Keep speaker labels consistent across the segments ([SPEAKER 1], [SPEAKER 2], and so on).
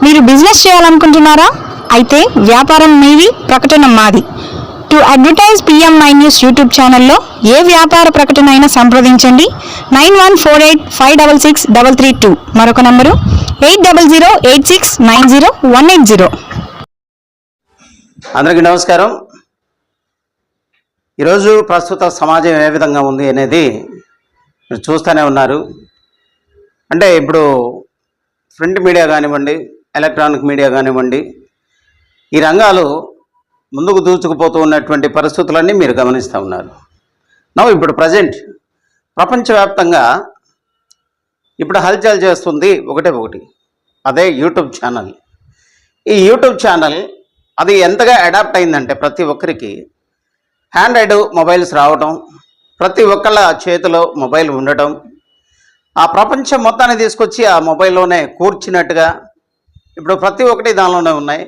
[SPEAKER 1] మీరు బిజినెస్ చేయాలనుకుంటున్నారా? అయితే వ్యాపారం మీది, ప్రకటన మాది. To advertise PM9 news YouTube ఛానల్లో ఏ వ్యాపార ప్రకటన అయినా సంప్రదించండి 9148566332. మరొక నంబరు 8008690180.
[SPEAKER 2] అందరికీ నమస్కారం. ఈరోజు ప్రస్తుత సమాజం ఏ విధంగా ఉంది అనేది మీరు చూస్తూనే ఉన్నారు. అంటే ఇప్పుడు ప్రింట్ మీడియా కానివ్వండి, ఎలక్ట్రానిక్ మీడియా కానివ్వండి, ఈ రంగాలు ముందుకు దూసుకుపోతూ ఉన్నటువంటి పరిస్థితులన్నీ మీరు గమనిస్తూ ఉన్నారు. ఇప్పుడు ప్రజెంట్ ప్రపంచవ్యాప్తంగా ఇప్పుడు హల్చల్ చేస్తుంది ఒకటి, అదే యూట్యూబ్ ఛానల్. ఈ యూట్యూబ్ ఛానల్ అది ఎంతగా అడాప్ట్ అయిందంటే ప్రతి ఒక్కరికి హ్యాండ్రైడ్ మొబైల్స్ రావడం, ప్రతి ఒక్కళ్ళ చేతిలో మొబైల్ ఉండటం, ఆ ప్రపంచం మొత్తాన్ని తీసుకొచ్చి ఆ మొబైల్లోనే కూర్చున్నట్టుగా ఇప్పుడు ప్రతి ఒక్కటి దానిలోనే ఉన్నాయి.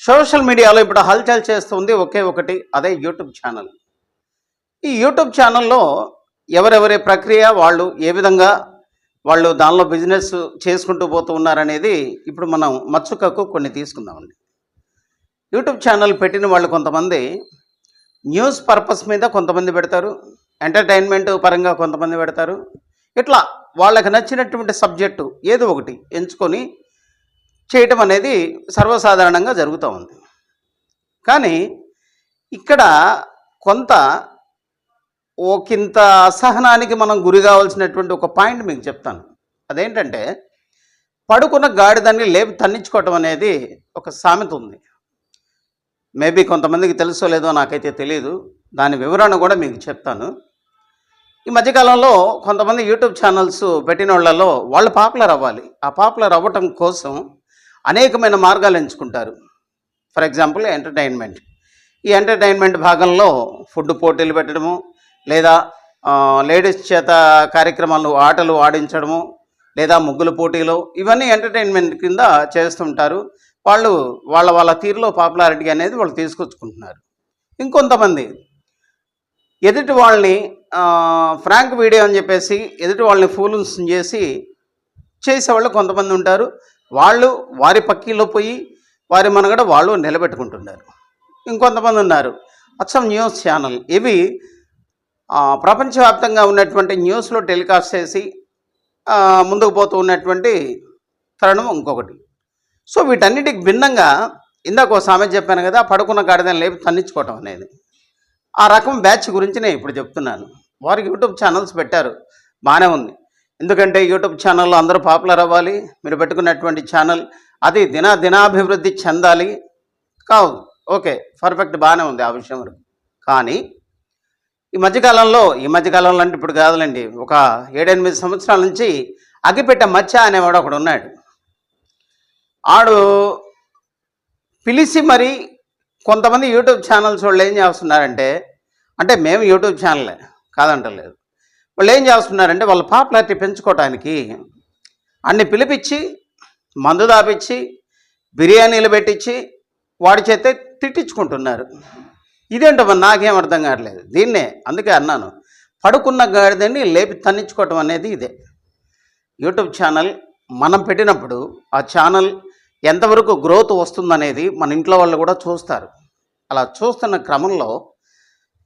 [SPEAKER 2] సోషల్ మీడియాలో ఇప్పుడు హల్చల్ చేస్తుంది ఒకటి, అదే యూట్యూబ్ ఛానల్. ఈ యూట్యూబ్ ఛానల్లో ఎవరెవరి ప్రక్రియ, వాళ్ళు ఏ విధంగా వాళ్ళు దానిలో బిజినెస్ చేసుకుంటూ పోతూ ఉన్నారనేది ఇప్పుడు మనం మచ్చుకకు కొన్ని తీసుకుందామండి. యూట్యూబ్ ఛానల్ పెట్టిన వాళ్ళు కొంతమంది న్యూస్ పర్పస్ మీద కొంతమంది పెడతారు, ఎంటర్టైన్మెంట్ పరంగా కొంతమంది పెడతారు. ఇట్లా వాళ్ళకి నచ్చినటువంటి సబ్జెక్టు ఏదో ఒకటి ఎంచుకొని చేయటం అనేది సర్వసాధారణంగా జరుగుతూ ఉంది. కానీ ఇక్కడ కొంత ఒకంత అసహనానికి మనం గురి కావాల్సినటువంటి ఒక పాయింట్ మీకు చెప్తాను. అదేంటంటే, పడుకున్న గాడిదాన్ని లేపి తన్నించుకోవటం అనేది ఒక సామెత ఉంది. మేబీ కొంతమందికి తెలుసో లేదో నాకైతే తెలియదు, దాని వివరణ కూడా మీకు చెప్తాను. ఈ మధ్యకాలంలో కొంతమంది యూట్యూబ్ ఛానల్స్ పెట్టిన వాళ్ళలో వాళ్ళు పాపులర్ అవ్వాలి. ఆ పాపులర్ అవ్వటం కోసం అనేకమైన మార్గాలు ఎంచుకుంటారు. For example entertainment. ఈ ఎంటర్టైన్మెంట్ భాగంలో ఫుడ్ పోటీలు పెట్టడము, లేదా లేడీస్ చేత కార్యక్రమాలు, ఆటలు ఆడించడము, లేదా ముగ్గుల పోటీలు, ఇవన్నీ ఎంటర్టైన్మెంట్ కింద చేస్తుంటారు. వాళ్ళు వాళ్ళ తీరులో పాపులారిటీ అనేది వాళ్ళు తీసుకొచ్చుకుంటున్నారు. ఇంకొంతమంది ఎదుటి వాళ్ళని ఫ్రాంక్ వీడియో అని చెప్పేసి ఎదుటి వాళ్ళని ఫూల్స్ చేసి చేసేవాళ్ళు కొంతమంది ఉంటారు. వాళ్ళు వారి పక్కీలో పోయి వారి మనగడ వాళ్ళు నిలబెట్టుకుంటున్నారు. ఇంకొంతమంది ఉన్నారు అచ్చం న్యూస్ ఛానల్. ఇవి ప్రపంచవ్యాప్తంగా ఉన్నటువంటి న్యూస్లో టెలికాస్ట్ చేసి ముందుకు పోతూ ఉన్నటువంటి తరుణం ఇంకొకటి. సో వీటన్నిటికి భిన్నంగా ఇందాక ఒక సామెత చెప్పాను కదా, పడుకున్న గాడిదని లేపి తన్నించుకోవటం అనేది. ఆ రకం బ్యాచ్ గురించి నేను ఇప్పుడు చెప్తున్నాను. వారికి యూట్యూబ్ ఛానల్స్ పెట్టారు, బాగానే ఉంది. ఎందుకంటే యూట్యూబ్ ఛానల్లో అందరూ పాపులర్ అవ్వాలి. మీరు పెట్టుకున్నటువంటి ఛానల్ అది దినాభివృద్ధి చెందాలి. కావు, ఓకే, పర్ఫెక్ట్, బాగానే ఉంది ఆ విషయం వరకు. కానీ ఈ మధ్యకాలంలో అంటే ఇప్పుడు కాదులండి, ఒక 7-8 సంవత్సరాల నుంచి అగ్గిపెట్టె మచ్చ అనేవాడు ఒకడు ఉన్నాడు. ఆడు పిలిచి మరి కొంతమంది యూట్యూబ్ ఛానల్స్ వాళ్ళు ఏం చేస్తున్నారంటే, అంటే మేము యూట్యూబ్ ఛానలే కాదంటలేదు, వాళ్ళు ఏం చేస్తున్నారంటే వాళ్ళ పాపులారిటీ పెంచుకోవటానికి అన్ని పిలిపించి మందు దాపించి బిర్యానీలు పెట్టించి వాడి చేతే తిట్టించుకుంటున్నారు. ఇదేంటో మరి నాకేం అర్థం కావట్లేదు. దీన్నే అందుకే అన్నాను, పడుకున్న గాడిదని లేపి తన్నించుకోవటం అనేది ఇదే. యూట్యూబ్ ఛానల్ మనం పెట్టినప్పుడు ఆ ఛానల్ ఎంతవరకు గ్రోత్ వస్తుందనేది మన ఇంట్లో వాళ్ళు కూడా చూస్తారు. అలా చూస్తున్న క్రమంలో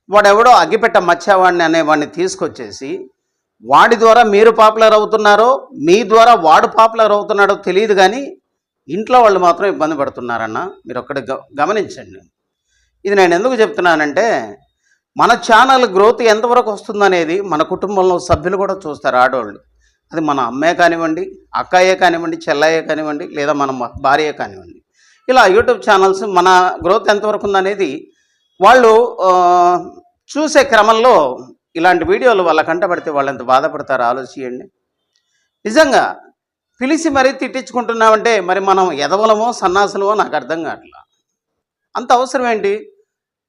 [SPEAKER 2] వాడెవడో అగ్గిపెట్ట మచ్చేవాడిని అనేవాడిని తీసుకొచ్చేసి వాడి ద్వారా మీరు పాపులర్ అవుతున్నారో, మీ ద్వారా వాడు పాపులర్ అవుతున్నాడో తెలియదు, కానీ ఇంట్లో వాళ్ళు మాత్రం ఇబ్బంది పడుతున్నారన్న మీరు ఒక్కటి గమనించండి. ఇది నేను ఎందుకు చెప్తున్నానంటే, మన ఛానల్ గ్రోత్ ఎంతవరకు వస్తుందనేది మన కుటుంబంలో సభ్యులు కూడా చూస్తారు. ఆడవాళ్ళు, అది మన అమ్మే కానివ్వండి, అక్కయ్యే కానివ్వండి, చెల్లయ్యే కానివ్వండి, లేదా మన భార్యే కానివ్వండి. ఇలా యూట్యూబ్ ఛానల్స్ మన గ్రోత్ ఎంతవరకు ఉందనేది వాళ్ళు చూసే క్రమంలో ఇలాంటి వీడియోలు వాళ్ళ కంటపడితే వాళ్ళు ఎంత బాధపడతారో ఆలోచించండి. నిజంగా పిలిచి మరీ తిట్టించుకుంటున్నామంటే మరి మనం ఎదవలమో సన్నాసులమో నాకు అర్థం కావట్లా. అంత అవసరం ఏంటి?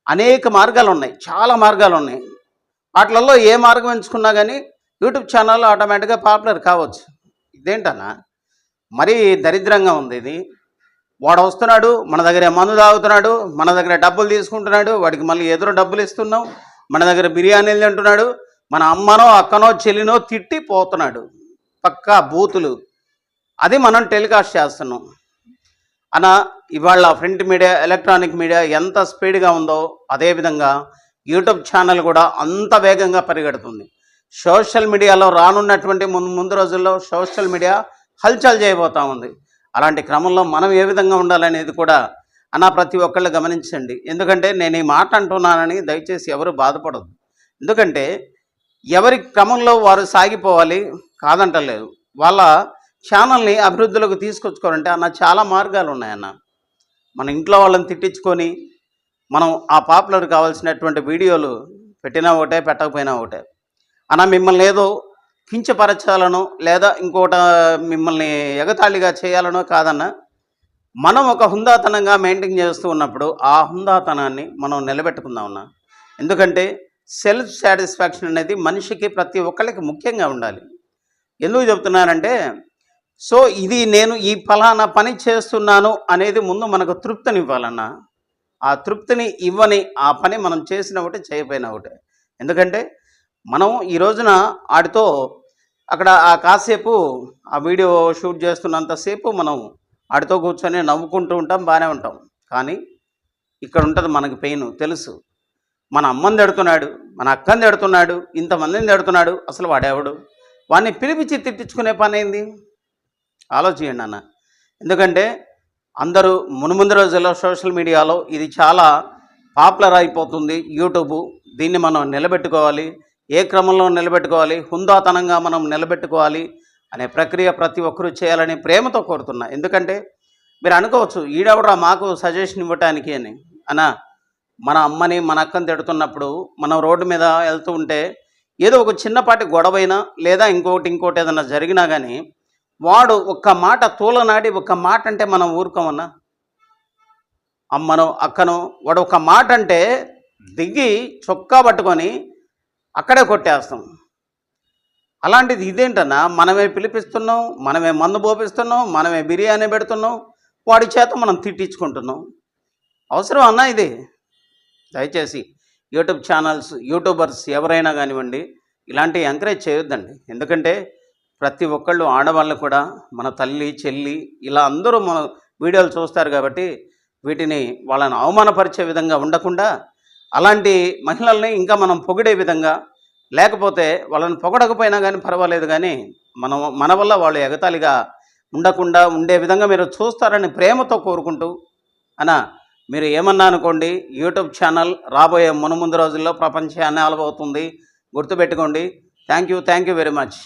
[SPEAKER 2] అనేక మార్గాలు ఉన్నాయి, చాలా మార్గాలు ఉన్నాయి. వాటిలలో ఏ మార్గం ఎంచుకున్నా కానీ యూట్యూబ్ ఛానల్ ఆటోమేటిక్గా పాపులర్ కావచ్చు. ఇదేంటన్నా మరీ దరిద్రంగా ఉంది ఇది. వాడు వస్తున్నాడు, మన దగ్గర మందు తాగుతున్నాడు, మన దగ్గర డబ్బులు తీసుకుంటున్నాడు, వాడికి మళ్ళీ ఎదురు డబ్బులు ఇస్తున్నాం, మన దగ్గర బిర్యానీలు తింటున్నాడు, మన అమ్మనో అక్కనో చెల్లినో తిట్టి పోతున్నాడు. పక్కా బూతులు, అది మనం టెలికాస్ట్ చేస్తున్నాం. అన్న ఇవాళ ప్రింట్ మీడియా ఎలక్ట్రానిక్ మీడియా ఎంత స్పీడ్గా ఉందో అదేవిధంగా యూట్యూబ్ ఛానల్ కూడా అంత వేగంగా పరిగెడుతుంది. సోషల్ మీడియాలో రానున్నటువంటి ముందు రోజుల్లో సోషల్ మీడియా హల్చల్ చేయబోతూ ఉంది. అలాంటి క్రమంలో మనం ఏ విధంగా ఉండాలనేది కూడా అన్న ప్రతి ఒక్కళ్ళు గమనించండి. ఎందుకంటే నేను ఈ మాట అంటున్నానని దయచేసి ఎవరు బాధపడదు. ఎందుకంటే ఎవరి క్రమంలో వారు సాగిపోవాలి, కాదంటలేదు. వాళ్ళ ఛానల్ని అభివృద్ధిలోకి తీసుకొచ్చుకోవాలంటే అన్న చాలా మార్గాలు ఉన్నాయన్న. మన ఇంట్లో వాళ్ళని తిట్టించుకొని మనం ఆ పాపులర్ కావాల్సినటువంటి వీడియోలు పెట్టినా ఒకటే, పెట్టకపోయినా ఒకటే. అన్న మిమ్మల్ని ఏదో కించపరచాలనో లేదా ఇంకోట మిమ్మల్ని ఎగతాళిగా చేయాలనో కాదన్న. మనం ఒక హుందాతనంగా మెయింటైన్ చేస్తూ ఉన్నప్పుడు ఆ హుందాతనాన్ని మనం నిలబెట్టుకుందామన్నా. ఎందుకంటే సెల్ఫ్ సాటిస్ఫాక్షన్ అనేది మనిషికి ప్రతి ఒక్కళ్ళకి ముఖ్యంగా ఉండాలి. ఎందుకు చెప్తున్నానంటే సో ఇది నేను ఈ ఫలానా పని చేస్తున్నాను అనేది ముందు మనకు తృప్తినివ్వాలన్నా. ఆ తృప్తిని ఇవ్వని ఆ పని మనం చేసిన ఒకటి, చేయకపోయినా ఒకటే. ఎందుకంటే మనం ఈ రోజున ఆడితో అక్కడ ఆ కాసేపు ఆ వీడియో షూట్ చేస్తున్నంతసేపు మనం ఆడితో కూర్చొని నవ్వుకుంటూ ఉంటాం, బాగానే ఉంటాం. కానీ ఇక్కడ ఉంటుంది మనకి పెయిన్ తెలుసు. మన అమ్మని తిడుతున్నాడు, మన అక్కని తిడుతున్నాడు, ఇంతమందిని తిడుతున్నాడు. అసలు వాడేవాడు? వాడిని పిలిపించి తిట్టించుకునే పని ఏంది? ఆలోచించండి అన్న. ఎందుకంటే అందరూ మునుముందు రోజుల్లో సోషల్ మీడియాలో ఇది చాలా పాపులర్ అయిపోతుంది యూట్యూబ్. దీన్ని మనం నిలబెట్టుకోవాలి. ఏ క్రమంలో నిలబెట్టుకోవాలి, హుందాతనంగా మనం నిలబెట్టుకోవాలి అనే ప్రక్రియ ప్రతి ఒక్కరూ చేయాలని ప్రేమతో కోరుతున్నా. ఎందుకంటే మీరు అనుకోవచ్చు ఈడెవడరా మాకు సజెషన్ ఇవ్వటానికి అని. అన్న మన అమ్మని మన అక్కని తిడుతున్నప్పుడు మనం రోడ్డు మీద వెళ్తూ ఉంటే ఏదో ఒక చిన్నపాటి గొడవైనా లేదా ఇంకోటి ఏదైనా జరిగినా కానీ వాడు ఒక్క మాట తూలనాడి ఒక్క మాట అంటే మనం ఊరుకోమన్నా. అమ్మనో అక్కనో వాడు ఒక మాట అంటే దిగి చొక్కా పట్టుకొని అక్కడే కొట్టేస్తాం. అలాంటిది ఇదేంటన్నా, మనమే పిలిపిస్తున్నాం, మనమే మందు పోపిస్తున్నాం, మనమే బిర్యానీ పెడుతున్నాం, వాడి చేత మనం తిట్టించుకుంటున్నాం. అవసరం అన్నా ఇది? దయచేసి యూట్యూబ్ ఛానల్స్, యూట్యూబర్స్ ఎవరైనా కానివ్వండి ఇలాంటివి ఎంకరేజ్ చేయొద్దండి. ఎందుకంటే ప్రతి ఒక్కళ్ళు ఆడవాళ్ళు కూడా మన తల్లి చెల్లి ఇలా అందరూ మన వీడియోలు చూస్తారు కాబట్టి వీటిని వాళ్ళని అవమానపరిచే విధంగా ఉండకుండా అలాంటి మహిళల్ని ఇంకా మనం పొగిడే విధంగా, లేకపోతే వాళ్ళని పొగడకపోయినా కానీ పర్వాలేదు కానీ మన వల్ల వాళ్ళు ఎగతాళిగా ఉండకుండా ఉండే విధంగా మీరు చూస్తారని ప్రేమతో కోరుకుంటూ అన్న మీరు ఏమన్నా అనుకోండి, యూట్యూబ్ ఛానల్ రాబోయే మునుముందు రోజుల్లో ప్రపంచాన్ని ఆలబోతుంది. గుర్తుపెట్టుకోండి. Thank you very much.